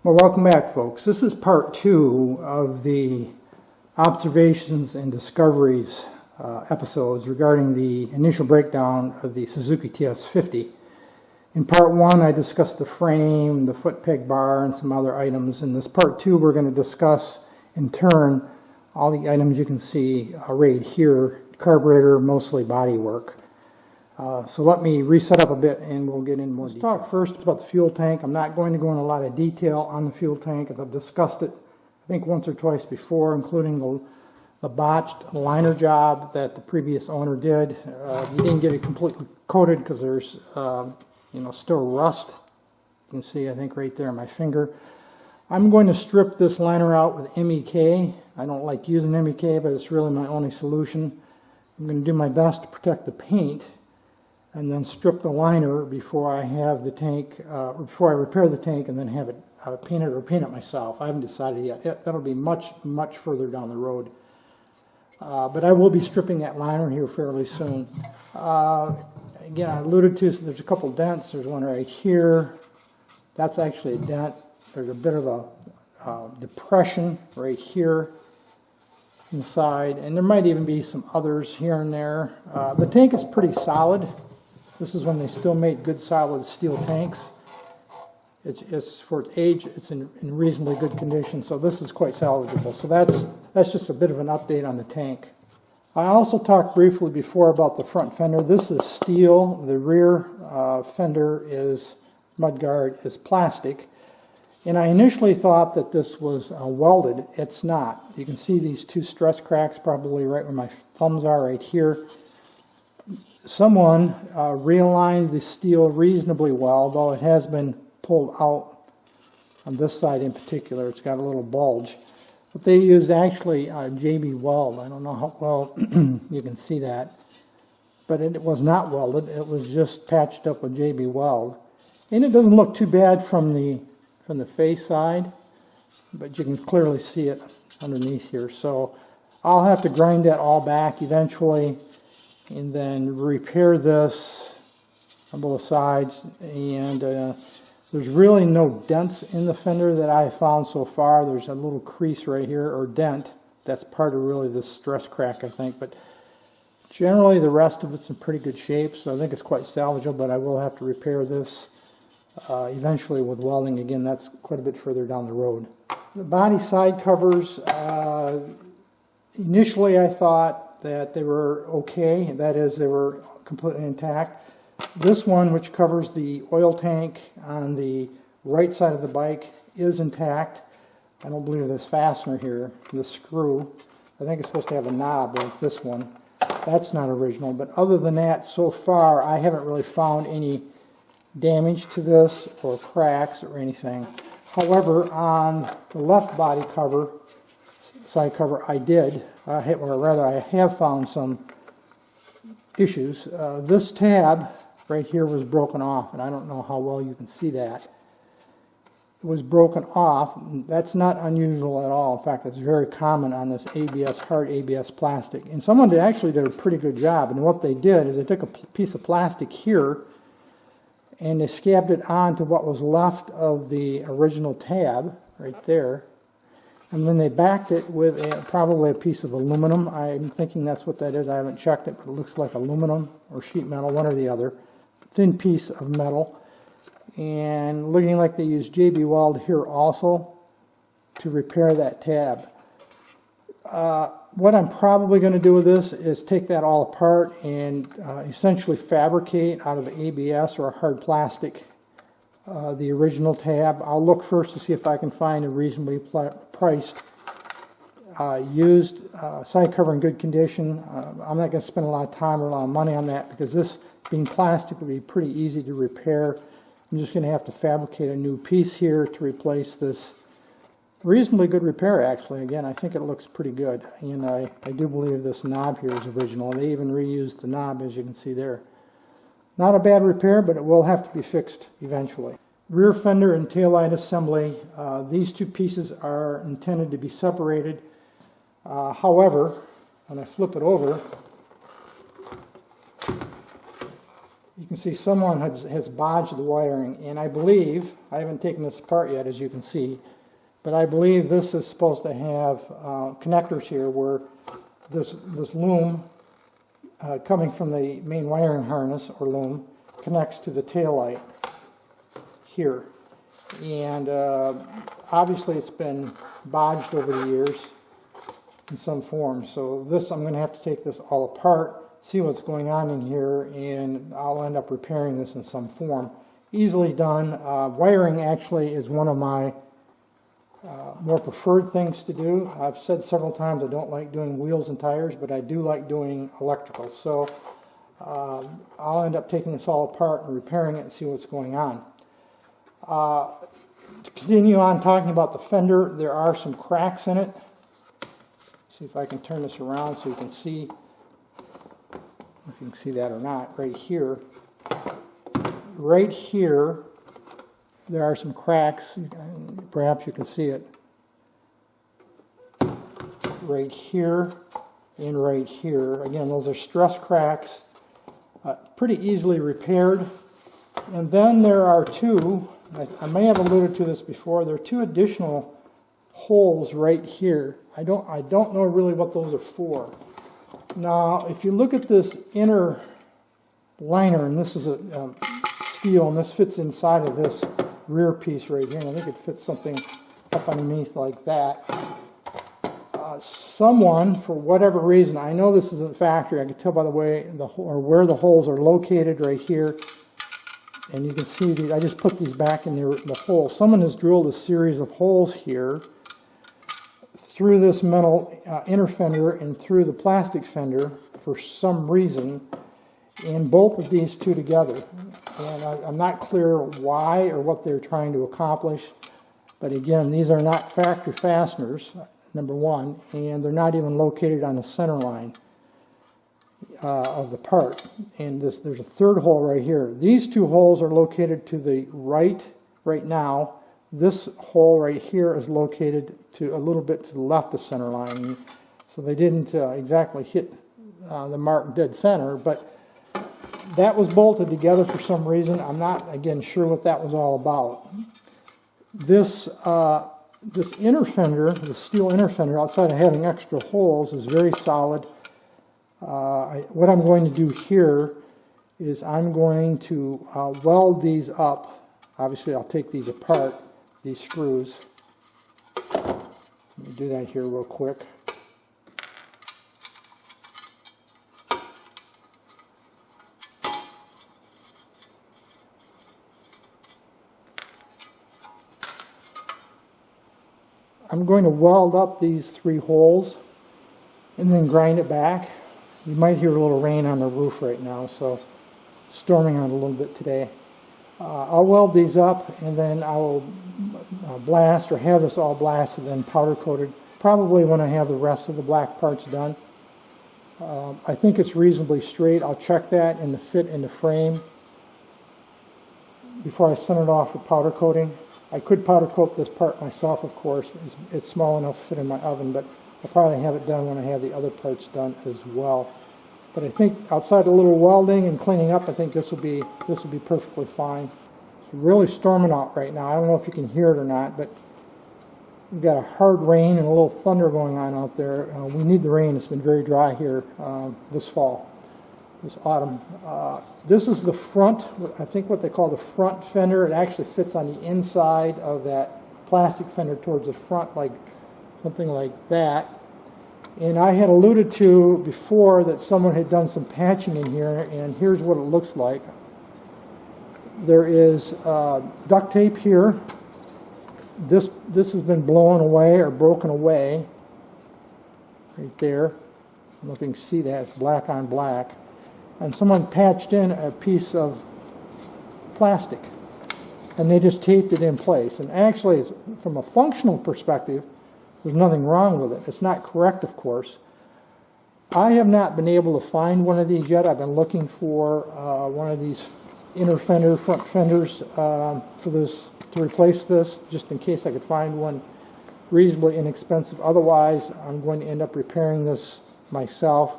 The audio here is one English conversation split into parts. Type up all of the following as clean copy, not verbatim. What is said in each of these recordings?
Well, welcome back, folks. This is part 2 of the observations and discoveries episodes regarding the initial breakdown of the Suzuki TS50. In part 1, I discussed the frame, the foot peg bar, and some other items. In this part 2, we're going to discuss, in turn, all the items you can see right here, carburetor, mostly body work. So let me reset up a bit and we'll get in more detail. Let's talk first about the fuel tank. I'm not going to go into a lot of detail on the fuel tank as I've discussed it, I think, once or twice before, including the botched liner job that the previous owner did. He didn't get it completely coated because there's still rust. You can see, I think, right there on my finger. I'm going to strip this liner out with MEK. I don't like using MEK, but it's really my only solution. I'm going to do my best to protect the paint and then strip the liner before I have the tank, before I repair the tank and then have it painted or paint it myself. I haven't decided yet. That'll be much further down the road. But I will be stripping that liner here fairly soon. Again, I alluded to, so there's a couple dents. There's one right here. That's actually a dent. There's a bit of a depression right here inside, and there might even be some others here and there. The tank is pretty solid. This is when they still made good solid steel tanks. It's for its age, it's in reasonably good condition, so this is quite salvageable. So that's just a bit of an update on the tank. I also talked briefly before about the front fender. This is steel. The rear fender is mudguard is plastic. And I initially thought that this was welded. It's not. You can see these two stress cracks probably right where my thumbs are right here. Someone realigned the steel reasonably well, though it has been pulled out on this side in particular. It's got a little bulge. But they used actually JB weld. I don't know how well you can see that. But it was not welded. It was just patched up with JB weld. And it doesn't look too bad from the face side, but you can clearly see it underneath here. So I'll have to grind that all back eventually and then repair this on both sides. And there's really no dents in the fender that I have found so far. There's a little crease right here, or dent. That's part of really this stress crack, I think. But generally the rest of it's in pretty good shape, so I think it's quite salvageable, but I will have to repair this eventually with welding. Again, that's quite a bit further down the road. The body side covers, initially I thought that they were okay, that is, they were completely intact. This one, which covers the oil tank on the right side of the bike, is intact. I don't believe this fastener here, this screw, I think it's supposed to have a knob like this one. That's not original, but other than that, so far I haven't really found any damage to this or cracks or anything. However, on the left body cover, side cover, I have found some issues. This tab right here was broken off, and I don't know how well you can see that. It was broken off. That's not unusual at all. In fact, it's very common on this ABS, hard ABS plastic. And someone actually did a pretty good job. And what they did is they took a piece of plastic here and they scabbed it onto what was left of the original tab right there, and then they backed it with probably a piece of aluminum. I'm thinking that's what that is. I haven't checked it, but it looks like aluminum or sheet metal, one or the other. Thin piece of metal, and looking like they used JB weld here also to repair that tab. What I'm probably going to do with this is take that all apart and essentially fabricate out of ABS or hard plastic the original tab. I'll look first to see if I can find a reasonably priced used side cover in good condition. I'm not going to spend a lot of time or a lot of money on that because this, being plastic, would be pretty easy to repair. I'm just going to have to fabricate a new piece here to replace this. Reasonably good repair, actually. Again, I think it looks pretty good, and I do believe this knob here is original. They even reused the knob, as you can see there. Not a bad repair, but it will have to be fixed eventually. Rear fender and taillight assembly. These two pieces are intended to be separated. However, when I flip it over, You can see someone has bodged the wiring, and I believe, I haven't taken this apart yet as you can see, but I believe this is supposed to have connectors here where this loom coming from the main wiring harness or loom connects to the tail light here. And obviously it's been bodged over the years in some form. So this, I'm going to have to take this all apart, see what's going on in here, and I'll end up repairing this in some form. Easily done. Wiring actually is one of my more preferred things to do. I've said several times I don't like doing wheels and tires, but I do like doing electrical. So I'll end up taking this all apart and repairing it and see what's going on. To continue on talking about the fender, there are some cracks in it. See if I can turn this around so you can see if you can see that or not. Right here, there are some cracks. Perhaps you can see it. Right here and right here. Again, those are stress cracks, pretty easily repaired. And then there are two, I may have alluded to this before, there are two additional holes right here. I don't know really what those are for. Now, if you look at this inner liner, and this is a steel, and this fits inside of this rear piece right here, and I think it fits something up underneath like that. Someone, for whatever reason, I know this isn't factory, I can tell by the way, where the holes are located right here, and you can see these, I just put these back in the hole. Someone has drilled a series of holes here through this metal inner fender and through the plastic fender for some reason, in both of these two together. And I'm not clear why or what they're trying to accomplish, but again, these are not factory fasteners, number one, and they're not even located on the center line of the part. And there's a third hole right here. These two holes are located to the right now. This hole right here is located to a little bit to the left of center line. So they didn't exactly hit the mark dead center, but that was bolted together for some reason. I'm not, again, sure what that was all about. This inner fender, the steel inner fender, outside of having extra holes, is very solid. What I'm going to do here is I'm going to weld these up. Obviously, I'll take these apart, these screws. Let me do that here real quick. I'm going to weld up these three holes and then grind it back. You might hear a little rain on the roof right now, so storming on a little bit today. I'll weld these up and then I will blast or have this all blasted and powder coated, probably when I have the rest of the black parts done. I think it's reasonably straight. I'll check that and the fit in the frame before I send it off for powder coating. I could powder coat this part myself, of course. It's small enough to fit in my oven, but I'll probably have it done when I have the other parts done as well. But I think outside a little welding and cleaning up, I think this will be perfectly fine. It's really storming out right now. I don't know if you can hear it or not, but we've got a hard rain and a little thunder going on out there. We need the rain. It's been very dry here this fall, this autumn. This is the front, I think what they call the front fender. It actually fits on the inside of that plastic fender towards the front, like something like that. And I had alluded to before that someone had done some patching in here, and here's what it looks like. There is duct tape here. This has been blown away or broken away right there. I don't know if you can see that. It's black on black. And someone patched in a piece of plastic, and they just taped it in place. And actually, from a functional perspective, there's nothing wrong with it. It's not correct, of course. I have not been able to find one of these yet. I've been looking for one of these inner fender, front fenders for this, to replace this, just in case I could find one reasonably inexpensive. Otherwise, I'm going to end up repairing this myself.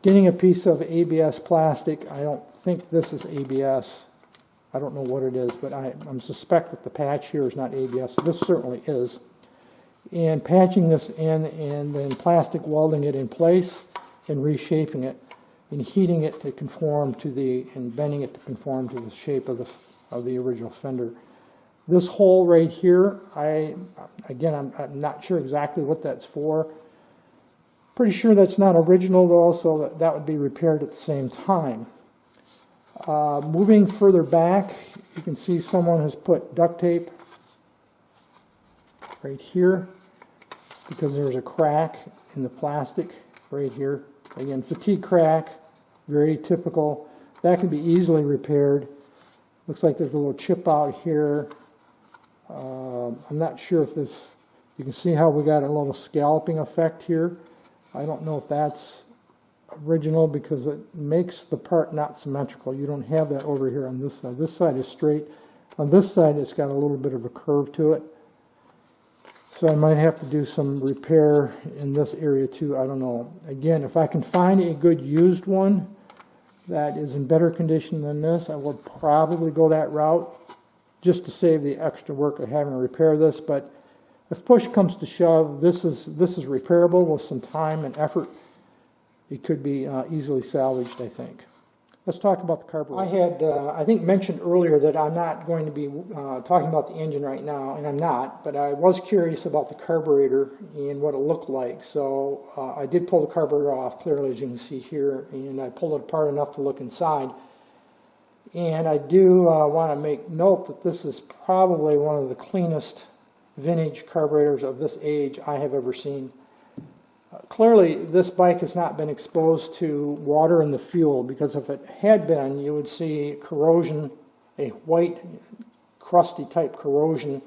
getting a piece of ABS plastic. I don't think this is ABS. I don't know what it is, but I'm suspect that the patch here is not ABS. This certainly is. And patching this in and then plastic welding it in place and reshaping it and heating it to conform to and bending it to conform to the shape of the original fender. This hole right here, I'm not sure exactly what that's for. Pretty sure that's not original though, so that would be repaired at the same time. Moving further back, you can see someone has put duct tape right here because there's a crack in the plastic right here. Again, fatigue crack, very typical. That can be easily repaired. Looks like there's a little chip out here. I'm not sure if this, you can see how we got a little scalloping effect here. I don't know if that's original because it makes the part not symmetrical. You don't have that over here on this side. This side is straight. On this side it's got a little bit of a curve to it. So I might have to do some repair in this area too. I don't know. Again, if I can find a good used one that is in better condition than this, I would probably go that route just to save the extra work of having to repair this. But if push comes to shove, this is repairable with some time and effort. It could be easily salvaged, I think. Let's talk about the carburetor. I had, I think, mentioned earlier that I'm not going to be talking about the engine right now, and I'm not, but I was curious about the carburetor and what it looked like. So I did pull the carburetor off, clearly, as you can see here, and I pulled it apart enough to look inside. And I do want to make note that this is probably one of the cleanest vintage carburetors of this age I have ever seen. Clearly, this bike has not been exposed to water in the fuel, because if it had been, you would see corrosion, a white, crusty type corrosion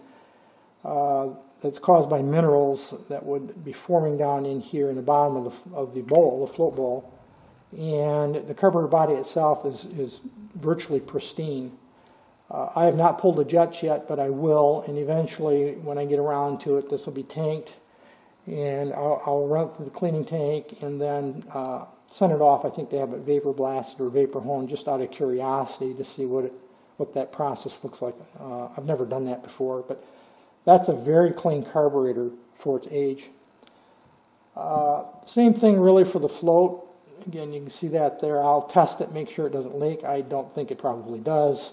that's caused by minerals that would be forming down in here in the bottom of the bowl, the float bowl. And the carburetor body itself is virtually pristine. I have not pulled the jets yet, but I will, and eventually, when I get around to it, this will be tanked. And I'll run through the cleaning tank and then send it off. I think they have it vapor blasted or vapor honed just out of curiosity to see what that process looks like. I've never done that before, but that's a very clean carburetor for its age. Same thing really for the float. Again, you can see that there. I'll test it, make sure it doesn't leak. I don't think it probably does.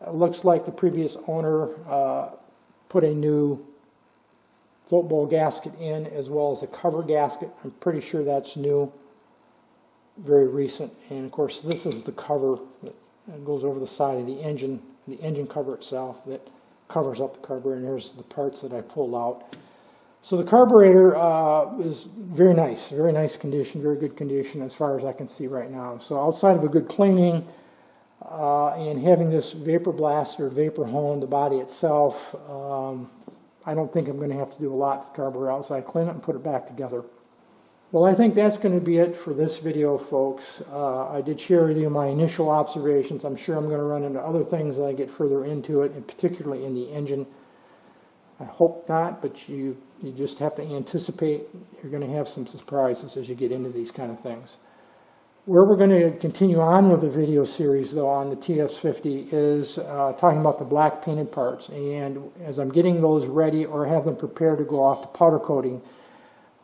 It looks like the previous owner put a new float bowl gasket in, as well as a cover gasket. I'm pretty sure that's new, very recent. And of course, this is the cover that goes over the side of the engine cover itself that covers up the carburetor. And here's the parts that I pulled out. So the carburetor is very nice condition, very good condition as far as I can see right now. So outside of a good cleaning and having this vapor blast or vapor honed the body itself, I don't think I'm going to have to do a lot with the carburetor outside. Clean it and put it back together. Well, I think that's going to be it for this video, folks. I did share with you my initial observations. I'm sure I'm going to run into other things as I get further into it, and particularly in the engine. I hope not, but you just have to anticipate you're going to have some surprises as you get into these kind of things. Where we're going to continue on with the video series, though, on the TS50 is talking about the black painted parts. And as I'm getting those ready or have them prepared to go off to powder coating,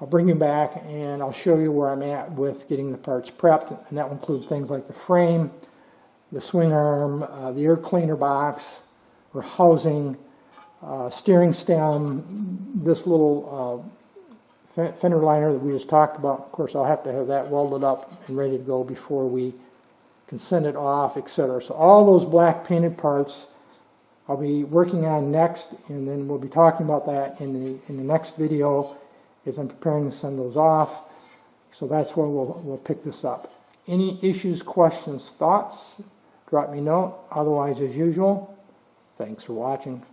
I'll bring you back and I'll show you where I'm at with getting the parts prepped. And that will include things like the frame, the swing arm, the air cleaner box or housing, steering stem, this little fender liner that we just talked about. Of course, I'll have to have that welded up and ready to go before we can send it off, etc. So all those black painted parts I'll be working on next, and then we'll be talking about that in the next video as I'm preparing to send those off. So that's where we'll pick this up. Any issues, questions, thoughts, drop me a note. Otherwise, as usual, thanks for watching.